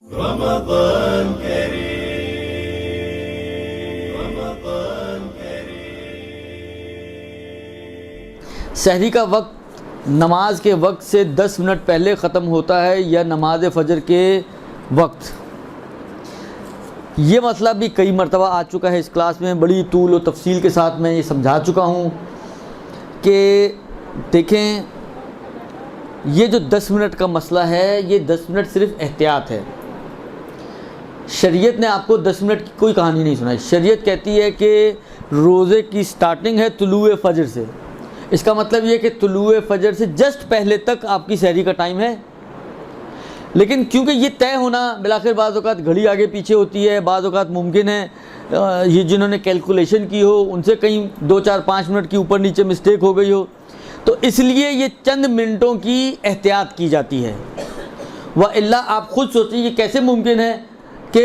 रमज़ान करीम, रमज़ान करीम। सहरी का वक्त नमाज के वक्त से 10 मिनट पहले ख़त्म होता है या नमाज फ़जर के वक्त? ये मसला भी कई मरतबा आ चुका है इस क्लास में, बड़ी तूल और तफसील के साथ मैं ये समझा चुका हूँ कि देखें, ये जो 10 मिनट का मसला है, ये 10 मिनट सिर्फ़ एहतियात है। शरीयत ने आपको 10 मिनट की कोई कहानी नहीं सुनाई। शरीयत कहती है कि रोज़े की स्टार्टिंग है तुलुए फ़जर से। इसका मतलब ये कि तुलुए फ़जर से जस्ट पहले तक आपकी सहरी का टाइम है। लेकिन क्योंकि ये तय होना बिलाखिर बाज़ औक़ात घड़ी आगे पीछे होती है, बाज़ औक़ात मुमकिन है ये जिन्होंने कैलकुलेशन की हो उनसे कहीं 2, 4, 5 मिनट की ऊपर नीचे मिस्टेक हो गई हो, तो इसलिए ये चंद मिनटों की एहतियात की जाती है। व इल्ला आप ख़ुद सोचिए ये कैसे मुमकिन है कि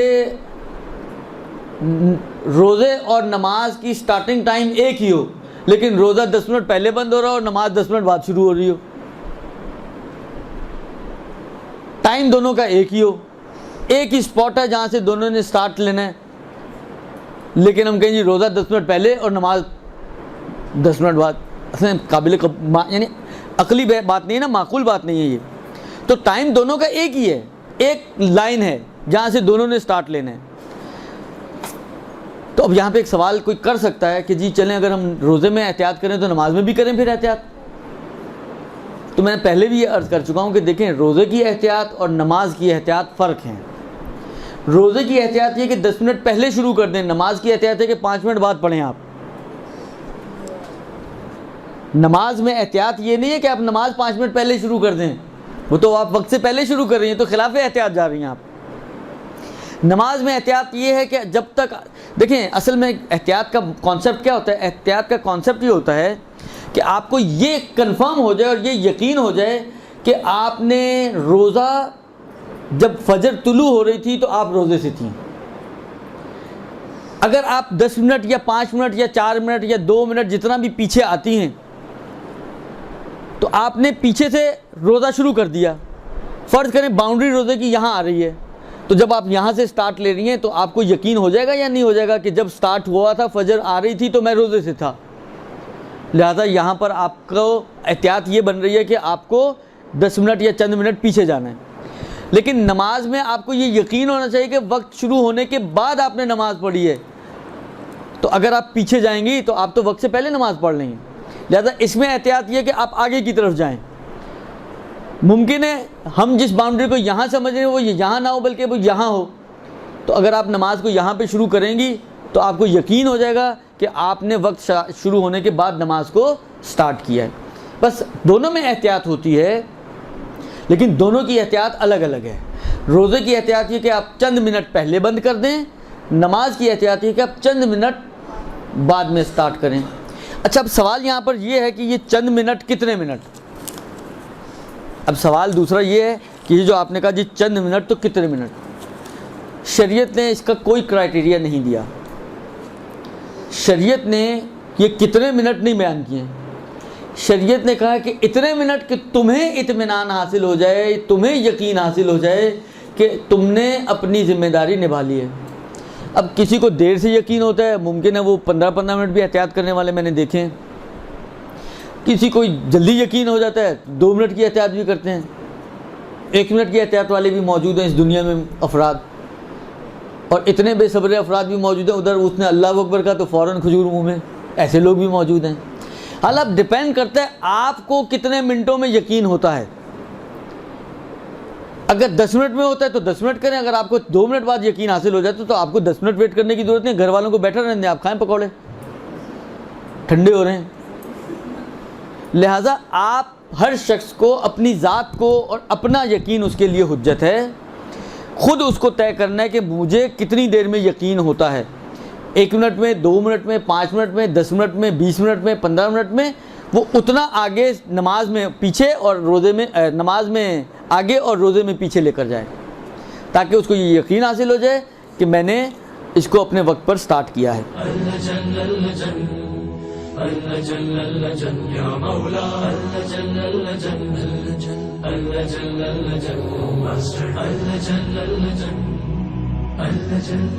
रोज़े और नमाज की स्टार्टिंग टाइम एक ही हो, लेकिन रोज़ा 10 मिनट पहले बंद हो रहा हो और नमाज 10 मिनट बाद शुरू हो रही हो। टाइम दोनों का एक ही हो, एक ही स्पॉट है जहाँ से दोनों ने स्टार्ट लेना है, लेकिन हम कहें जी रोज़ा 10 मिनट पहले और नमाज 10 मिनट बाद। असल काबिल यानी अकली बात नहीं है ना, माकूल बात नहीं है ये। तो टाइम दोनों का एक ही है, एक लाइन है जहाँ से दोनों ने स्टार्ट लेना है। तो अब यहाँ पे एक सवाल कोई कर सकता है कि जी चलें, अगर हम रोज़े में एहतियात करें तो नमाज में भी करें फिर एहतियात। तो मैंने पहले भी ये अर्ज़ कर चुका हूँ कि देखें, रोज़े की एहतियात और नमाज की एहतियात फ़र्क हैं। रोज़े की एहतियात ये कि 10 मिनट पहले शुरू कर दें, नमाज की एहतियात है कि 5 मिनट बाद पढ़ें आप। नमाज में एहतियात ये नहीं है कि आप नमाज 5 मिनट पहले शुरू कर दें, वो तो आप वक्त से पहले शुरू कर रही हैं, तो खिलाफ एहतियात जा रही हैं आप। नमाज में एहतियात ये है कि जब तक देखें, असल में एहतियात का कॉन्सेप्ट क्या होता है? एहतियात का कॉन्सेप्ट ये होता है कि आपको ये कंफर्म हो जाए और ये यकीन हो जाए कि आपने रोज़ा जब फजर तुलू हो रही थी तो आप रोज़े से थी। अगर आप 10 मिनट या 5 मिनट या 4 मिनट या 2 मिनट जितना भी पीछे आती हैं तो आपने पीछे से रोज़ा शुरू कर दिया। फ़र्ज़ करें बाउंड्री रोज़े की यहाँ आ रही है, तो जब आप यहाँ से स्टार्ट ले रही हैं तो आपको यकीन हो जाएगा या नहीं हो जाएगा कि जब स्टार्ट हुआ था फजर आ रही थी तो मैं रोज़े से था। लिहाजा यहाँ पर आपको एहतियात ये बन रही है कि आपको 10 मिनट या चंद मिनट पीछे जाना है। लेकिन नमाज में आपको ये यकीन होना चाहिए कि वक्त शुरू होने के बाद आपने नमाज़ पढ़ी है, तो अगर आप पीछे जाएंगी तो आप तो वक्त से पहले नमाज़ पढ़ लेंगे। लिहाजा इसमें एहतियात ये कि आप आगे की तरफ जाएं। मुमकिन है हम जिस बाउंड्री को यहाँ समझ रहे हैं वो यहाँ ना हो बल्कि वो यहाँ हो, तो अगर आप नमाज को यहाँ पे शुरू करेंगी तो आपको यकीन हो जाएगा कि आपने वक्त शुरू होने के बाद नमाज को स्टार्ट किया है। बस दोनों में एहतियात होती है, लेकिन दोनों की एहतियात अलग अलग है। रोज़े की एहतियात ये कि आप चंद मिनट पहले बंद कर दें, नमाज की एहतियात ये कि आप चंद मिनट बाद में स्टार्ट करें। अच्छा, अब सवाल यहाँ पर ये है कि ये चंद मिनट कितने मिनट? अब सवाल दूसरा ये है कि ये जो आपने कहा जी चंद मिनट, तो कितने मिनट? शरीयत ने इसका कोई क्राइटेरिया नहीं दिया। शरीयत ने ये कितने मिनट नहीं बयान किए। शरीयत ने कहा कि इतने मिनट कि तुम्हें इत्मीनान हासिल हो जाए, तुम्हें यकीन हासिल हो जाए कि तुमने अपनी ज़िम्मेदारी निभा ली है। अब किसी को देर से यकीन होता है, मुमकिन है वो 15-15 मिनट भी एहतियात करने वाले मैंने देखे हैं। किसी को जल्दी यकीन हो जाता है, 2 मिनट की एहतियात भी करते हैं। 1 मिनट की एहतियात वाले भी मौजूद हैं इस दुनिया में अफराद, और इतने बेसब्र अफराद भी मौजूद हैं। उधर उसने अल्लाह अकबर का तो फ़ौरन खजूर मुँह में, ऐसे लोग भी मौजूद हैं। हालांकि डिपेंड करता है आपको कितने मिनटों में यकीन होता है। अगर 10 मिनट में होता है तो 10 मिनट करें, अगर आपको 2 मिनट बाद यकीन हासिल हो जाता तो आपको 10 मिनट वेट करने की ज़रूरत नहीं। घर वालों को बैठा रहने दें, आप खाएं पकौड़े, ठंडे हो रहे हैं। लिहाजा आप हर शख्स को अपनी ज़ात को और अपना यकीन उसके लिए हुज्जत है, ख़ुद उसको तय करना है कि मुझे कितनी देर में यकीन होता है। 1 मिनट में, 2 मिनट में, 5 मिनट में, 10 मिनट में, 20 मिनट में, 15 मिनट में, वो उतना आगे नमाज में पीछे और रोज़े में, नमाज में आगे और रोज़े में पीछे लेकर जाए, ताकि उसको ये यकीन हासिल हो जाए कि मैंने इसको अपने वक्त पर स्टार्ट किया है।